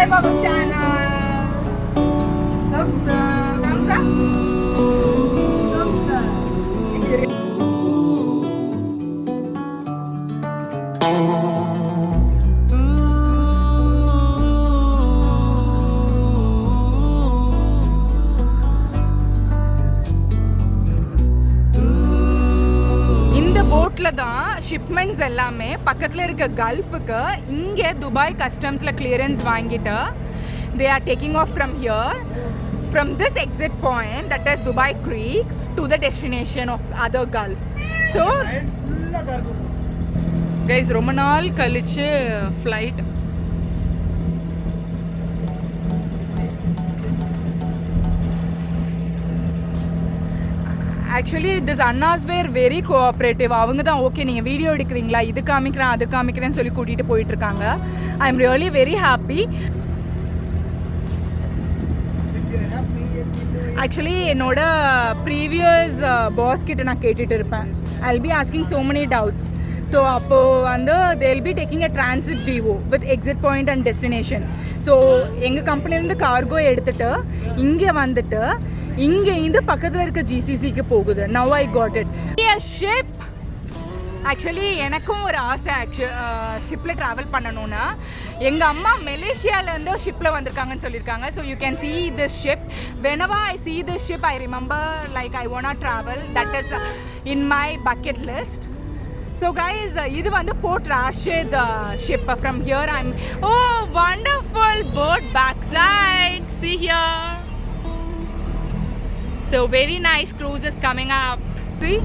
subscribe our channel. Thumbs up. Thumbs up. Thumbs up. இந்த போட்டில் தான் ஷிப்மெண்ட்ஸ் எல்லாமே பக்கத்தில் இருக்க கல்ஃபுக்கு இங்கே துபாய் கஸ்டம்ஸில் கிளியரன்ஸ் வாங்கிட்டு they are taking off from here from this exit point that is Dubai Creek to the destination of other Gulf. So ஃபுல்லாக கார் கைஸ் ரொம்ப நாள் கழிச்சு ஃப்ளைட். ஆக்சுவலி திஸ் அண்ணாஸ் வேர் வெரி கோஆப்ரேட்டிவ். அவங்க தான் okay நீங்கள் video எடுக்கிறீங்களா, இது காமிக்கிறேன் அது காமிக்கிறேன்னு சொல்லி கூட்டிகிட்டு போயிட்டுருக்காங்க. I am really very happy. Actually என்னோட ப்ரீவியஸ் பாஸ் கிட்ட நான் கேட்டுட்டு இருப்பேன். I will be asking so many doubts. So அப்போது வந்து தே will be taking a transit Divo with exit point and destination. So எங்கள் கம்பெனிலேருந்து கார்கோ எடுத்துகிட்டு இங்கே வந்துட்டு இங்கேருந்து பக்கத்தில் இருக்க ஜிசிசிக்கு போகுது. Now I got it ship. Actually எனக்கும் ஒரு ஆசை ஷிப்பில் ட்ராவல் பண்ணணும்னா. எங்கள் அம்மா மலேசியாவிலேருந்து ஷிப்பில் வந்திருக்காங்கன்னு சொல்லியிருக்காங்க. So you can see this ship. whenever I see this ship I remember like I wanna travel. that is in my bucket list. So guys, இது வந்து Port Rashid ship. From here I'm wonderful boat backside. See here. So very nice cruises coming up. See?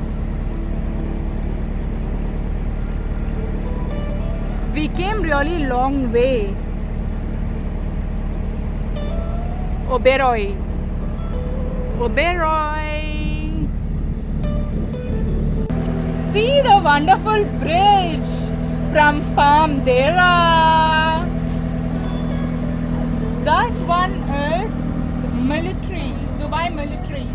We came really long way. Oberoi. See the wonderful bridge from Palmdera. That one is military, Dubai military.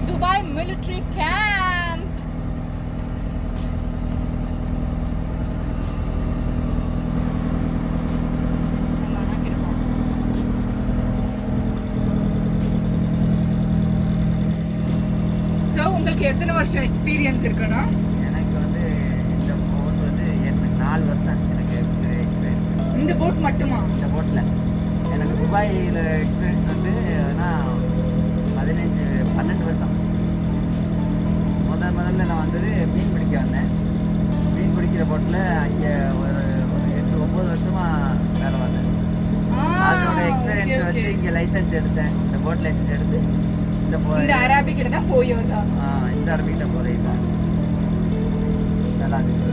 Dubai military camp. So உங்களுக்கு எத்தனை வருஷம் experience இருக்குன்னா? எனக்கு வந்து இந்த boat வந்து எனக்கு 4 வருஷம் எனக்கு எக்ஸ்பீரியன்ஸ். இந்த போட் மட்டுமா? இந்த போட்டில் எனக்கு துபாயில் எக்ஸ்பீரியன்ஸ் வந்து 12 வருஷம். முதல்ல நான் வந்தது மீன் பிடிக்க வந்தேன். மீன் பிடிக்கிற போட்டில் அங்கே ஒரு 8-9 வருஷமாக வேலை வந்தேன். அதோட எக்ஸ்பீரியன்ஸ் வச்சு இங்கே லைசன்ஸ் எடுத்தேன். இந்த போட் லைசன்ஸ் எடுத்து இந்த அரபிக் கிட்ட 4 years இந்த அரபிக்கிட்ட போகிறேன் சார். நல்லா இருக்கு.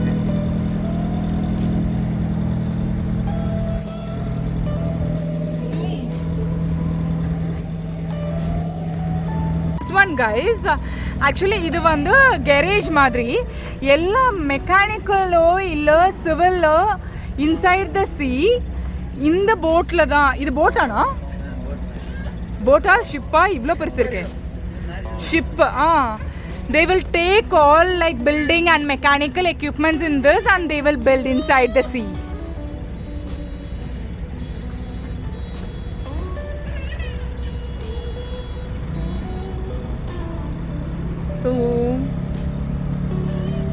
ஒன் கைஸ் ஆக்சுவலி இது வந்து கேரேஜ் மாதிரி. எல்லா மெக்கானிக்கலோ இல்லை சிவிலோ இன்சைட் த சி இந்த போட்டில் தான். இது போட்டானா? போட்டா ஷிப்பா? இவ்வளோ பெருசு இருக்கு ship. they will take all like building and mechanical equipments in this and they will build inside the sea. So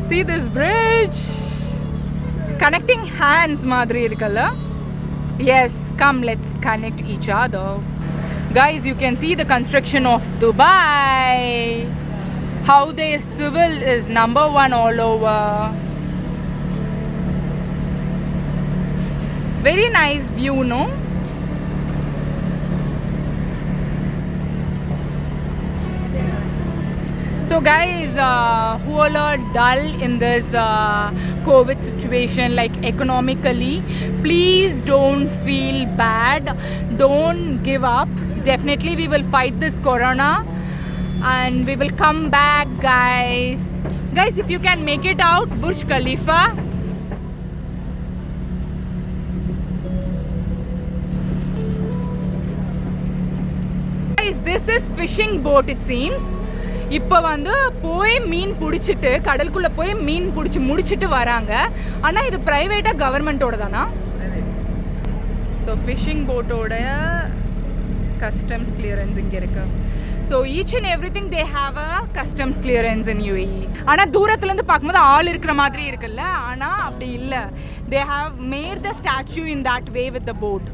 see this bridge connecting hands madri irukalla. Yes, come let's connect each other. Guys, you can see the construction of Dubai. How their civil is number 1 all over. Very nice view, no? So guys, who all are dull in this COVID situation, like economically, please don't feel bad. Don't give up. Definitely we will fight this corona and we will come back, guys. Guys, if you can make it out, Burj Khalifa. Guys, this is fishing boat, it seems. இப்போ வந்து போய் மீன் பிடிச்சிட்டு கடலுக்குள்ளே போய் மீன் பிடிச்சி முடிச்சுட்டு வராங்க. ஆனால் இது ப்ரைவேட்டாக கவர்மெண்ட்டோட தானா? ஸோ ஃபிஷிங் போட்டோட கஸ்டம்ஸ் கிளியரன்ஸ் இங்கே இருக்கு. So each and every thing they have a customs clearance in UAE. ஆனால் தூரத்துலேருந்து பார்க்கும்போது ஆள் இருக்கிற மாதிரி இருக்குல்ல, ஆனால் அப்படி இல்லை. They have made the statue in that way with the boat,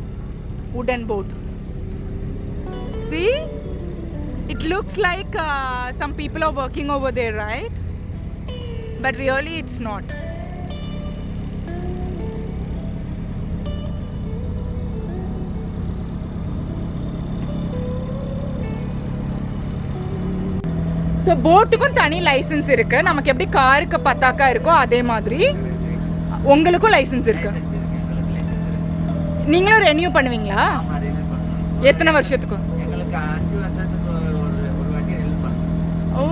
வுடன் boat. See? It looks like some people are working over there, right? But really it's not. So போட்டுக்கும் தனி லைசன்ஸ் இருக்கு. நமக்கு எப்படி காருக்கு பத்தாக்கா இருக்கோ அதே மாதிரி உங்களுக்கும் லைசன்ஸ் இருக்கு. நீங்களும் ரெனியூ பண்ணுவீங்களா? எத்தனை வருஷத்துக்கு? எங்களுக்கு 5 வருஷத்துக்கு ஒரு வாட்டி ரெனியூ பண்ணுவோம். ஓ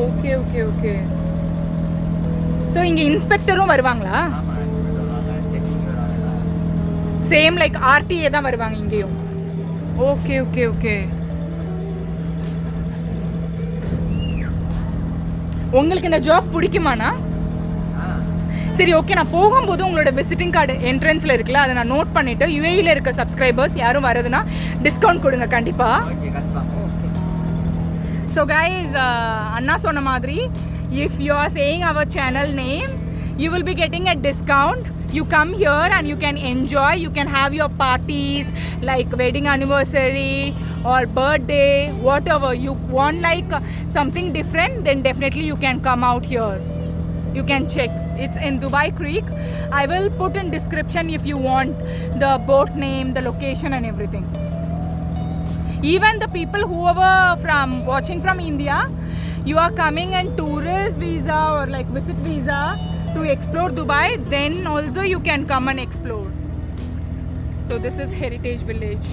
ஓகே ஓகே ஓகே. ஸோ இங்கே இன்ஸ்பெக்டரும் வருவாங்களா? சேம் லைக் RTA தான் வருவாங்க இங்கேயும். Okay okay okay. உங்களுக்கு இந்த ஜாப் பிடிக்குமாண்ணா? சரி ஓகே, நான் போகும்போது உங்களோட விசிட்டிங் கார்டு என்ட்ரன்ஸில் இருக்குல்ல, அதை நான் நோட் பண்ணிவிட்டு UAEல இருக்க சப்ஸ்கிரைபர்ஸ் யாரும் வரதுன்னா டிஸ்கவுண்ட் கொடுங்க கண்டிப்பாக. ஸோ கைஸ், அண்ணா சொன்ன மாதிரி if you are saying our channel name, you will be getting a discount. You come here and you can enjoy, you can have your parties like wedding anniversary or birthday, whatever you want, like something different, then definitely you can come out here. You can check. It's in Dubai Creek. I will put in description if you want the boat name, the location and everything. Even the people whoever from watching from India, you are coming in tourist visa or like visit visa to explore Dubai, then also you can come and explore. So this is Heritage Village.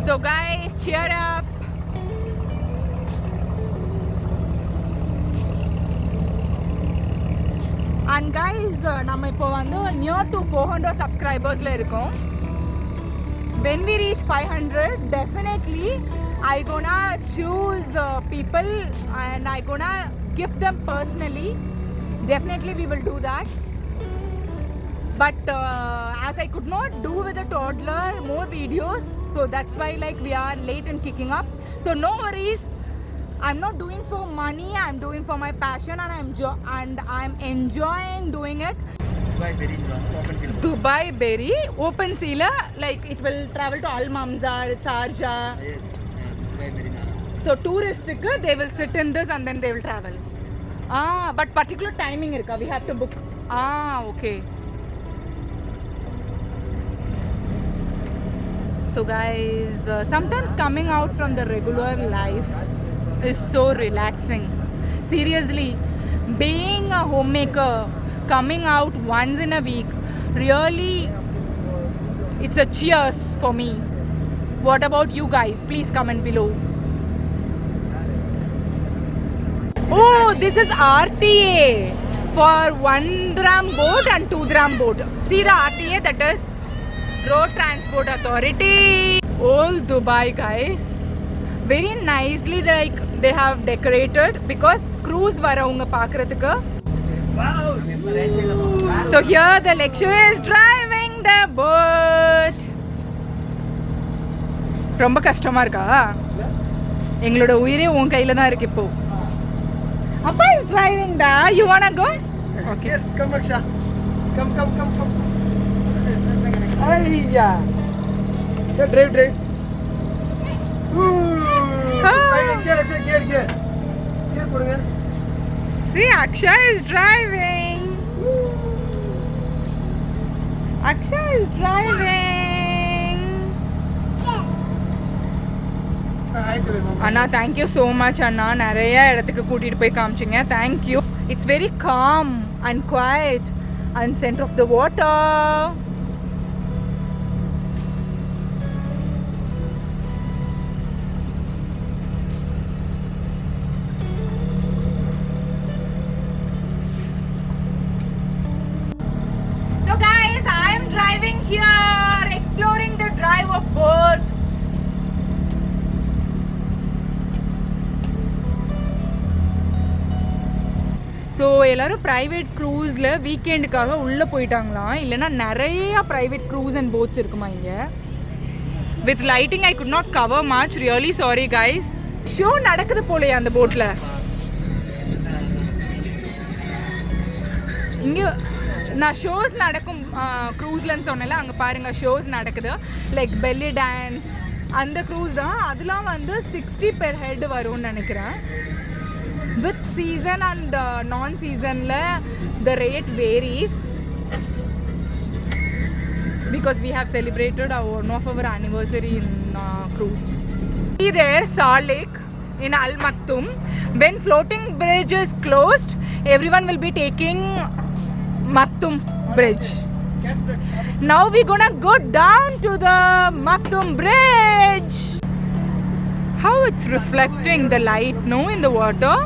So guys, cheer up. And guys, நம்ம இப்போ வந்து near to 400 subscribersல இருக்கோம். When we reach 500, definitely I gonna choose people and I gonna gift them personally. Definitely we will do that. But as I could not do with a toddler more videos, so that's why like we are late in kicking up. So no worries. I'm not doing for money. I'm doing for my passion, and I'm enjoying doing it. Dubai Berry open sea la, like it will travel to Al Mamzar, Sharjah. So tourists they will sit in this and then they will travel. But particular timing irka, we have to book. Okay. So guys, sometimes coming out from the regular life is so relaxing. Seriously, being a homemaker, coming out once in a week, really it's a cheers for me. What about you guys? Please comment below. Oh, this is RTA for 1 dirham boat and 2 dirham boat. See the RTA, that is Road Transport Authority. Old Dubai guys, very nicely like they have decorated because cruise varavunga paakradhukku. Wow. So here the lecturer is driving the boat. ரொம்ப கஷ்டமா இருக்கா? எங்களோட உயிரே உன் கையில தான் இருக்கு இப்போ. அப்பா is driving da. You wanna go? Okay. Yes, come Aksha. Come. Ayya. Yeah, drive. Gear போடுங்க. See, Aksha is driving. Aksha is driving. Anna, thank you so much Anna. நிறைய இடத்துக்கு கூட்டிட்டு போய் காமிச்சீங்க. Thank you. It's very calm and quiet and center of the water. Here exploring the drive of boat. So எல்லோரும் private க்ரூஸில் வீக்கெண்டுக்காக உள்ளே போயிட்டாங்களாம். இல்லைன்னா நிறையா private cruise and bots இருக்குமா இங்கே. With lighting I could not cover much, really sorry guys. Show நடக்குது போலையா அந்த போட்டில். இங்கே நான் ஷோஸ் நடக்கும் க்ரூஸ்லன்னு சொன்னேன்ல, அங்கே பாருங்கள் ஷோஸ் நடக்குது. லைக் பெல்லி டான்ஸ் அந்த க்ரூஸ் தான். அதெல்லாம் வந்து 60 per head வரும்னு நினைக்கிறேன். வித் சீசன் அண்ட் நான் சீசனில் the rate varies because we have celebrated one of our anniversary in cruise. See there, Salt Lake in Al Maktoum. When floating bridge is closed, everyone will be taking Maktoum bridge. Now we're gonna go down to the Maktoum bridge. How it's reflecting the light, no, in the water.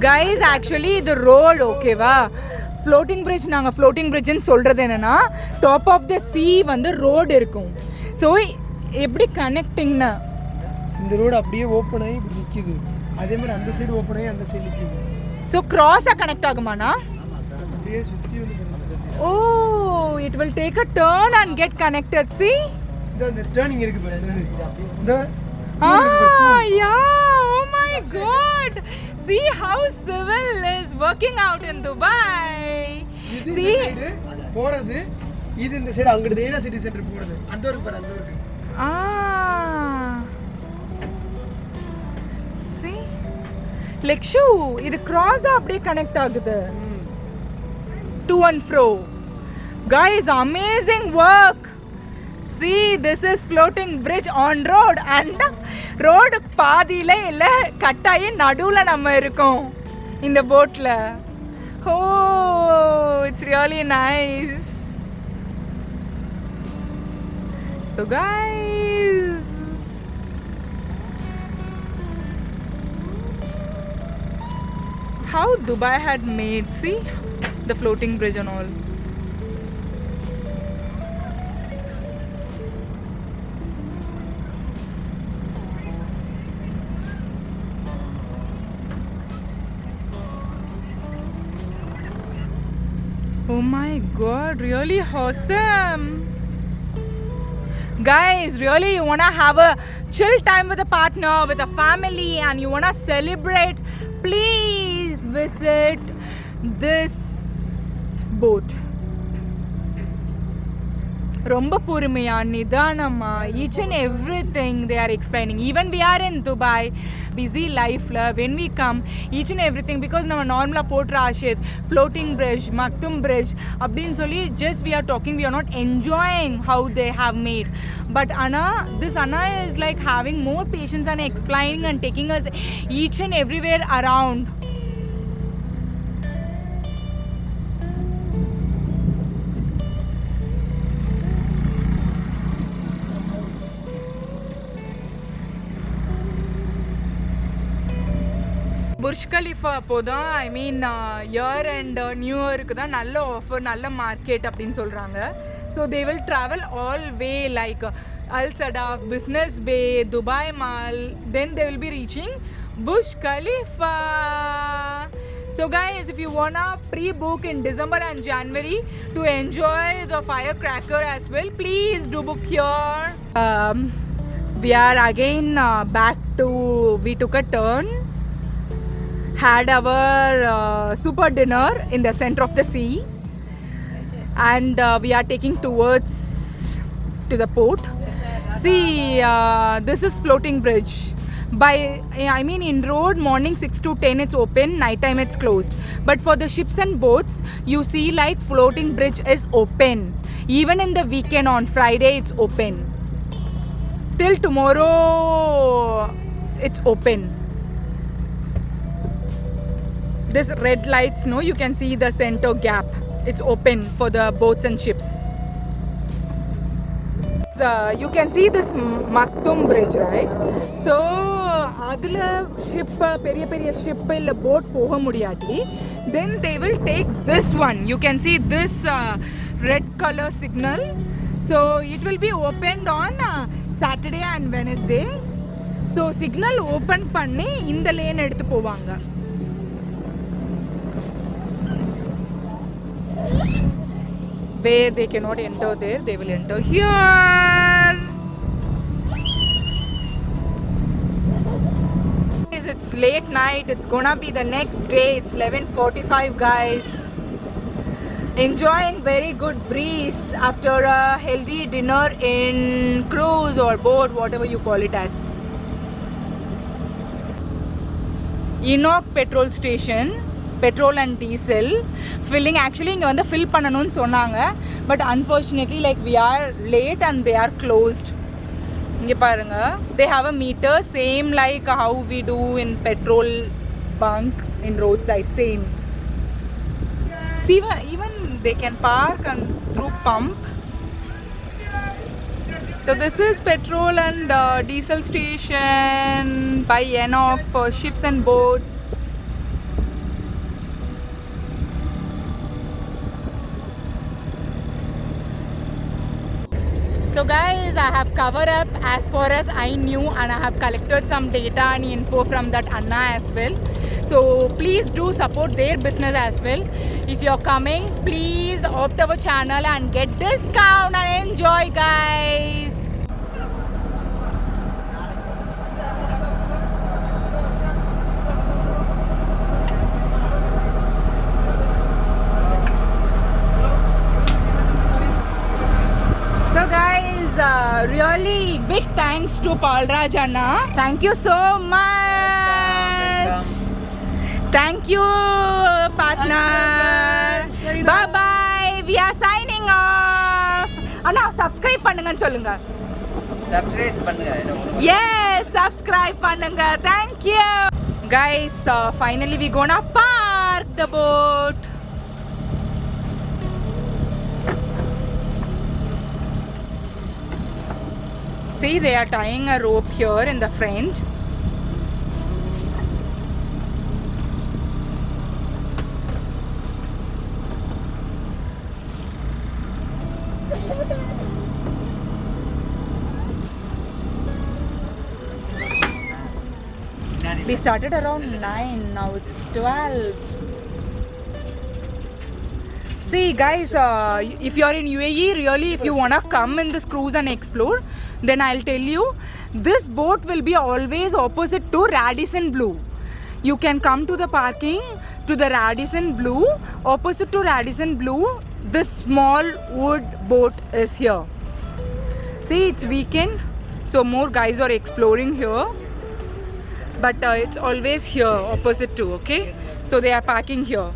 Guys, actually the road ஓகேவா, floating bridge. நாங்கள் floating பிரிட்ஜுன்னு சொல்கிறது என்னென்னா, top of the சீ வந்து road இருக்கும். So எப்படி கனெக்டிங்னா இந்த road அப்படியே open ஆகி இப்படி நிற்கிது, அதே மாதிரி அந்த சைடு ஓப்பன் ஆகி அந்த சைடு நிற்கிது. ஸோ க்ராஸாக கனெக்ட் ஆகுமாண்ணா? அப்படியே சுற்றி வந்து oh, it will take a turn and get connected. See இந்த டர்னிங் இருக்கு பாருங்க. இந்த yeah, oh my god, see how civil is working out in Dubai. See போறது இது இந்த சைடு அங்க டேட்டா சிட்டி சென்டர் போறது அந்த ஒரு பாரு அந்த ஒரு see like show இது cross அப்படியே கனெக்ட் ஆகுது to and fro. Guys, amazing work. See, this is floating bridge on road and road பாதியில இல்ல கட்டாயி நடுவுல நம்ம இருக்கோம் இந்த போட்ல. Oh, it's really nice. So guys, how Dubai had made, see, the floating bridge and all. Oh my god, really awesome. Guys, really you wanna have a chill time with a partner, with a family, and you wanna celebrate, please visit this boat. ரொம்ப பொறுமையா நிதானமா each and everything they are explaining. Even we are in Dubai, busy life la, when we come each and everything, because நம்ம நார்மலா போட்ற Ashith floating bridge, Maktoum bridge அப்படினு சொல்லி just we are talking, we are not enjoying how they have made. But this Anna is like having more patience and explaining and taking us each and everywhere around. Burj Khalifa அப்போதான் I mean year and new இயருக்கு தான் நல்ல offer, நல்ல market அப்படின்னு சொல்கிறாங்க. So they will travel all way like Al Sadaf, business bay, Dubai mall, then they will be reaching Burj Khalifa. So guys, if you wanna pre-book in December and January to enjoy the firecracker as well, please do book here. We are again back to, we took a turn, had our super dinner in the center of the sea, and we are taking towards to the port. See, this is floating bridge. I mean in road morning 6 to 10 it's open, night time it's closed. But for the ships and boats, you see like floating bridge is open. Even in the weekend on Friday it's open. Till tomorrow it's open. This red lights, no, you can see the center gap. It's open for the boats and ships. you can see this Maktoum bridge, right? So அதில் ship பெரிய பெரிய ship இல்லை boat போக முடியாட்டி then they will take this one. You can see this red color signal. So it will be opened on Saturday and Wednesday. So signal open பண்ணி இந்த lane எடுத்து போவாங்க. Where they cannot enter there, they will enter here. It's late night, it's gonna be the next day. It's 11:45, guys. Enjoying very good breeze after a healthy dinner in cruise or boat, whatever you call it as. Enoch petrol station, petrol and diesel filling. Actually இங்க வந்து fill பண்ணனும்னு சொன்னாங்க, but unfortunately like we are late and they are closed. இங்க பாருங்க, they have a meter same like how we do in petrol bunk in roadside, same. See, even they can park and through pump. So this is petrol and diesel station by Enoch for ships and boats. So guys, I have covered up as far as I knew, and I have collected some data and info from that Anna as well. So please do support their business as well. If you're coming, please opt our channel and get discount and enjoy, guys. So guys, really big thanks to Palraj Anna. Thank you so much. Thank you, partner. Bye bye. We are signing off. Anna, subscribe பண்ணுங்கன்னு சொல்லுங்க. Subscribe பண்ணுங்க. Yes, subscribe பண்ணுங்க. Thank you. Guys, finally we gonna park the boat. See, they are tying a rope here in the front. We started around 9, now it's 12. See guys, if you are in UAE, really if you wanna come in this cruise and explore, then I'll tell you, this boat will be always opposite to Radisson Blu. You can come to the parking to the Radisson Blu. Opposite to Radisson Blu, this small wood boat is here. See, it's weekend, so more guys are exploring here. But it's always here, opposite to, okay? So they are parking here.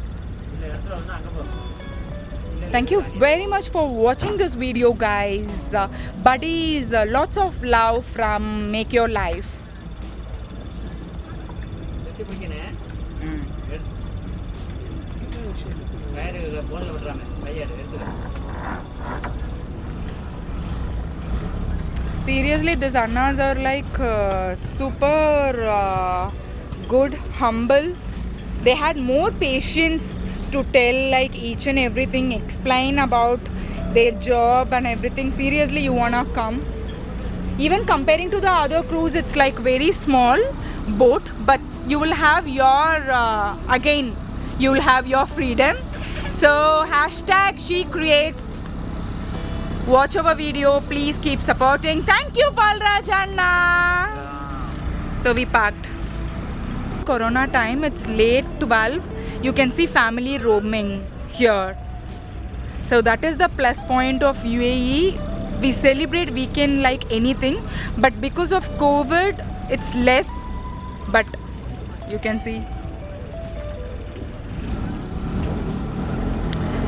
Thank you very much for watching this video, guys. Buddies, lots of love from Make Your Life. Seriously, these Annas are like super good, humble. They had more patience to tell like each and everything, explain about their job and everything. Seriously, you wanna come. Even comparing to the other cruise, it's like very small boat, but you will have your again, you will have your freedom. So hashtag she creates. Watch our video, please keep supporting. Thank you, Balraj Anna. So we parked. Corona time, it's late 12. You can see family roaming here. So that is the plus point of UAE. We celebrate weekend like anything, but because of COVID, it's less. But you can see.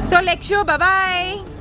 So Lekshu, bye bye.